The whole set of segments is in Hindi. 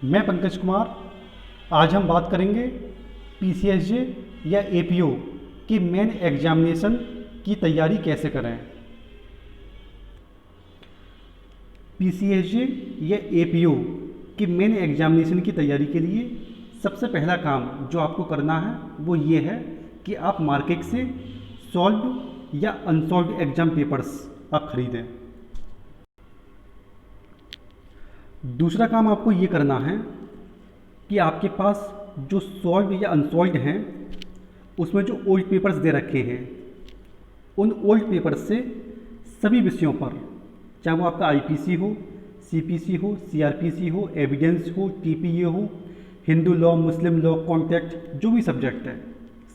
मैं पंकज कुमार। आज हम बात करेंगे पीसीएसजे या एपीओ की मेन एग्जामिनेशन की तैयारी कैसे करें। पीसीएसजे या एपीओ की मेन एग्जामिनेशन की तैयारी के लिए सबसे पहला काम जो आपको करना है वो ये है कि आप मार्केट से सॉल्व्ड या अनसॉल्व्ड एग्जाम पेपर्स आप खरीदें। दूसरा काम आपको ये करना है कि आपके पास जो सॉल्व्ड या अनसॉल्व्ड हैं उसमें जो ओल्ड पेपर्स दे रखे हैं उन ओल्ड पेपर्स से सभी विषयों पर, चाहे वो आपका आईपीसी हो, सीपीसी हो, सीआरपीसी हो, एविडेंस हो, टीपीए हो, हिंदू लॉ, मुस्लिम लॉ, कॉन्टेक्ट, जो भी सब्जेक्ट है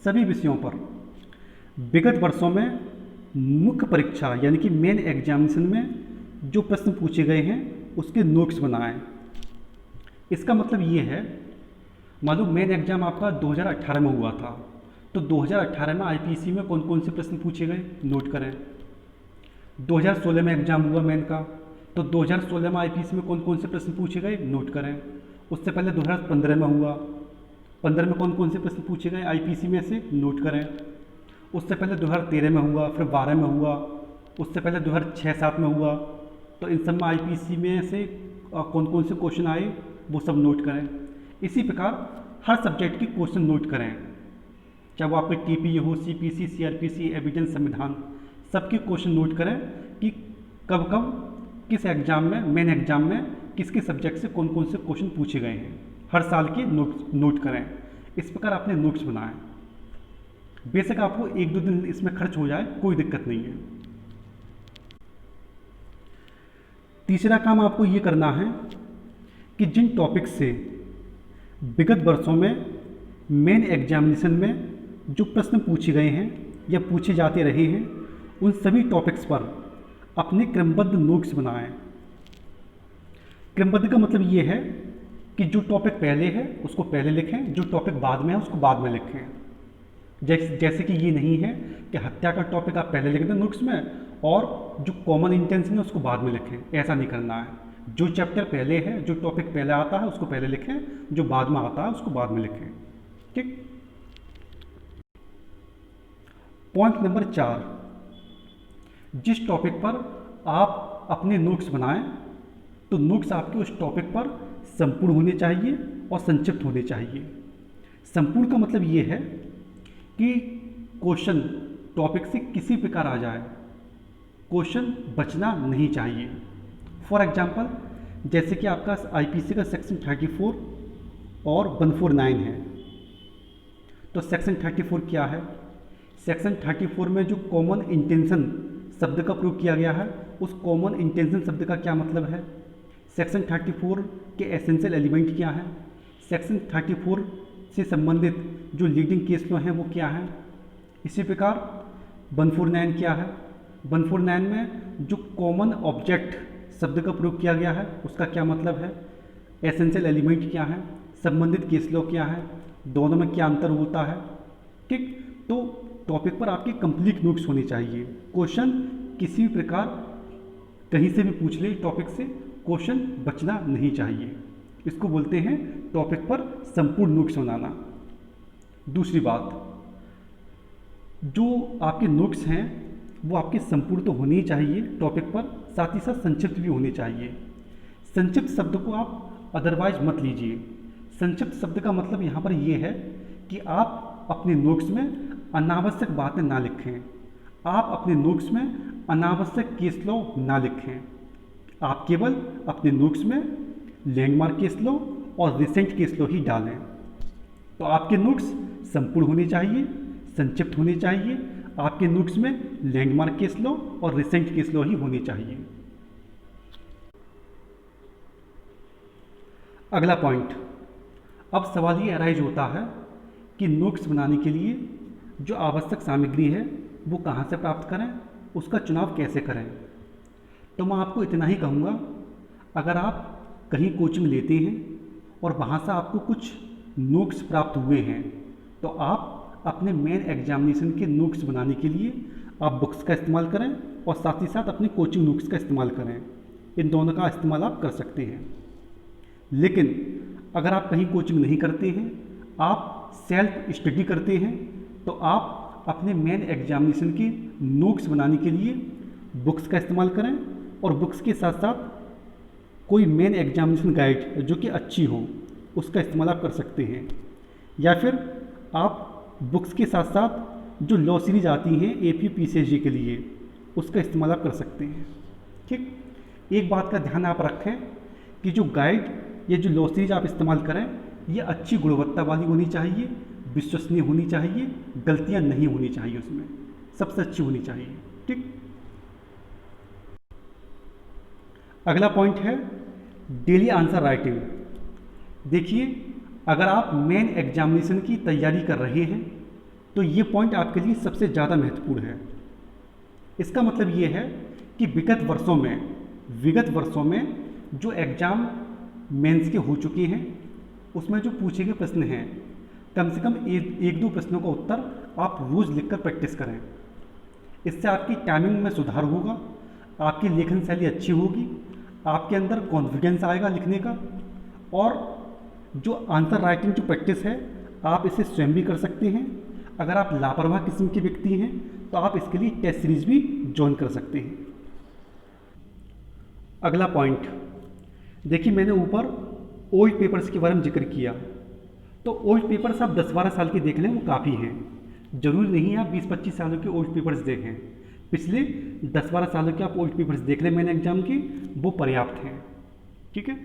सभी विषयों पर विगत वर्षों में मुख्य परीक्षा यानी कि मेन एग्जामिनेशन में जो प्रश्न पूछे गए हैं उसके नोट्स बनाएं। इसका मतलब ये है, मान लो मेन एग्जाम आपका 2018 में हुआ था तो 2018 में आईपीसी में कौन कौन से प्रश्न पूछे गए नोट करें। 2016 में एग्जाम हुआ मेन का तो 2016 में आईपीसी में कौन कौन से प्रश्न पूछे गए नोट करें। उससे पहले 2015 में हुआ, 15 में कौन कौन से प्रश्न पूछे गए आईपीसी में से नोट करें। उससे पहले 2013 में हुआ, फिर 12 में हुआ, उससे पहले 2006-07 में हुआ, तो इन सब में आईपीसी में से कौन कौन से क्वेश्चन आए वो सब नोट करें। इसी प्रकार हर सब्जेक्ट के क्वेश्चन नोट करें, चाहे वो आपके टीपीए हो, सीपीसी, सीआरपीसी, एविडेंस, संविधान, सबके क्वेश्चन नोट करें कि कब कब किस एग्जाम में, मेन एग्जाम में किसके सब्जेक्ट से कौन कौन से क्वेश्चन पूछे गए हैं। हर साल के नोट करें। इस प्रकार आपने नोट्स बनाएं। बेशक आपको 1-2 दिन इसमें खर्च हो जाए, कोई दिक्कत नहीं है। तीसरा काम आपको ये करना है कि जिन टॉपिक से विगत वर्षों में मेन एग्जामिनेशन में जो प्रश्न पूछे गए हैं या पूछे जाते रहे हैं उन सभी टॉपिक्स पर अपने क्रमबद्ध नोट्स बनाएं। क्रमबद्ध का मतलब ये है कि जो टॉपिक पहले है उसको पहले लिखें, जो टॉपिक बाद में है उसको बाद में लिखें। जैसे कि ये नहीं है कि हत्या का टॉपिक आप पहले लिख दें नोट्स में और जो कॉमन इंटेंशन है उसको बाद में लिखें, ऐसा नहीं करना है। जो चैप्टर पहले है, जो टॉपिक पहले आता है उसको पहले लिखें, जो बाद में आता है उसको बाद में लिखें। ठीक। पॉइंट नंबर 4, जिस टॉपिक पर आप अपने नोट्स बनाएं तो नोट्स आपके उस टॉपिक पर संपूर्ण होने चाहिए और संक्षिप्त होने चाहिए। संपूर्ण का मतलब ये है कि क्वेश्चन टॉपिक से किसी प्रकार आ जाए, क्वेश्चन बचना नहीं चाहिए। फॉर एग्जांपल, जैसे कि आपका आईपीसी का सेक्शन 34 और 149 है, तो सेक्शन 34 क्या है? सेक्शन 34 में जो कॉमन इंटेंशन शब्द का प्रयोग किया गया है उस कॉमन इंटेंशन शब्द का क्या मतलब है? सेक्शन 34 के एसेंशियल एलिमेंट क्या है? सेक्शन 34 से संबंधित जो लीडिंग केस लॉ हैं वो क्या है? इसी प्रकार 149 क्या है? 149 में जो कॉमन ऑब्जेक्ट शब्द का प्रयोग किया गया है उसका क्या मतलब है? एसेंशियल एलिमेंट क्या है? संबंधित केस लॉ क्या है? दोनों में क्या अंतर होता है? ठीक। तो टॉपिक पर आपके कंप्लीट नोट्स होने चाहिए। क्वेश्चन किसी भी प्रकार कहीं से भी पूछ ले टॉपिक से, क्वेश्चन बचना नहीं चाहिए। इसको बोलते हैं टॉपिक पर संपूर्ण नोट्स बनाना। दूसरी बात, जो आपके नोट्स हैं वो आपके संपूर्ण तो होने ही चाहिए टॉपिक पर, साथ ही साथ संक्षिप्त भी होने चाहिए। संक्षिप्त शब्द को आप अदरवाइज मत लीजिए। संक्षिप्त शब्द का मतलब यहाँ पर ये है कि आप अपने नोट्स में अनावश्यक बातें ना लिखें, आप अपने नोट्स में अनावश्यक केस लॉ ना लिखें। आप केवल अपने नोट्स में लैंडमार्क केस लॉ और रिसेंट केस लॉ ही डालें। तो आपके नोट्स संपूर्ण होने चाहिए, संक्षिप्त होने चाहिए। आपके नोट्स में लैंडमार्क केस लॉ और रिसेंट केस लॉ ही होने चाहिए। अगला पॉइंट, अब सवाल ये अराइज होता है कि नोट्स बनाने के लिए जो आवश्यक सामग्री है वो कहाँ से प्राप्त करें, उसका चुनाव कैसे करें। तो मैं आपको इतना ही कहूँगा, अगर आप कहीं कोचिंग लेते हैं और वहाँ से आपको कुछ नोट्स प्राप्त हुए हैं तो आप अपने मेन एग्जामिनेशन के नोट्स बनाने के लिए आप बुक्स का इस्तेमाल करें और साथ ही साथ अपने कोचिंग नोट्स का इस्तेमाल करें। इन दोनों का इस्तेमाल आप कर सकते हैं। लेकिन अगर आप कहीं कोचिंग नहीं करते हैं, आप सेल्फ स्टडी करते हैं, तो आप अपने मेन एग्जामिनेशन के नोट्स बनाने के लिए बुक्स का इस्तेमाल करें, और बुक्स के साथ साथ कोई मेन एग्जामिनेशन गाइड जो कि अच्छी हो उसका इस्तेमाल आप कर सकते हैं। या फिर आप बुक्स के साथ साथ जो लॉ सीरीज आती हैं AP PCSG के लिए उसका इस्तेमाल आप कर सकते हैं। ठीक, एक बात का ध्यान आप रखें कि जो गाइड या जो लॉ सीरीज आप इस्तेमाल करें ये अच्छी गुणवत्ता वाली होनी चाहिए, विश्वसनीय होनी चाहिए, गलतियां नहीं होनी चाहिए, उसमें सबसे अच्छी होनी चाहिए। ठीक, अगला पॉइंट है डेली आंसर राइटिंग। देखिए, अगर आप मेन एग्जामिनेशन की तैयारी कर रहे हैं तो ये पॉइंट आपके लिए सबसे ज़्यादा महत्वपूर्ण है। इसका मतलब ये है कि विगत वर्षों में जो एग्ज़ाम मेंस के हो चुके हैं उसमें जो पूछे गए प्रश्न हैं, कम से कम एक दो प्रश्नों का उत्तर आप रोज़ लिखकर प्रैक्टिस करें। इससे आपकी टाइमिंग में सुधार होगा, आपकी लेखन शैली अच्छी होगी, आपके अंदर कॉन्फिडेंस आएगा लिखने का। और जो आंसर राइटिंग जो प्रैक्टिस है आप इसे स्वयं भी कर सकते हैं। अगर आप लापरवाह किस्म के व्यक्ति हैं तो आप इसके लिए टेस्ट सीरीज भी ज्वाइन कर सकते हैं। अगला पॉइंट, देखिए मैंने ऊपर ओल्ड पेपर्स के बारे में जिक्र किया, तो ओल्ड पेपर्स आप 10-12 साल के देख लें वो काफ़ी हैं। जरूरी नहीं है आप 20-25 सालों के ओल्ड पेपर्स देखें, पिछले 10-12 सालों के आप ओल्ड पेपर्स देख लें मैंने एग्जाम के, वो पर्याप्त हैं। ठीक है,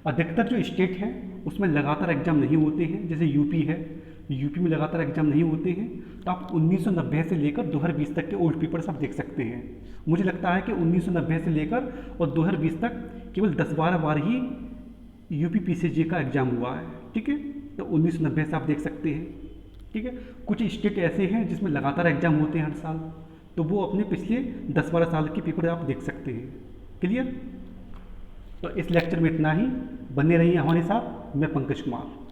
अधिकतर जो स्टेट हैं उसमें लगातार एग्जाम नहीं होते हैं, जैसे यूपी है, यूपी में लगातार एग्जाम नहीं होते हैं, तो आप 1990 से लेकर 2020 तक के ओल्ड पेपर्स आप देख सकते हैं। मुझे लगता है कि 1990 से लेकर और 2020 तक केवल 10-12 बार ही यूपी PCSG का एग्ज़ाम हुआ है। ठीक है, तो 1990 से आप देख सकते हैं। ठीक है, कुछ स्टेट ऐसे हैं जिसमें लगातार एग्जाम होते हैं हर साल, तो वो अपने पिछले 10-12 साल के पेपर आप देख सकते हैं। क्लियर? तो इस लेक्चर में इतना ही। बने रहिए हमारे साथ। मैं पंकज कुमार।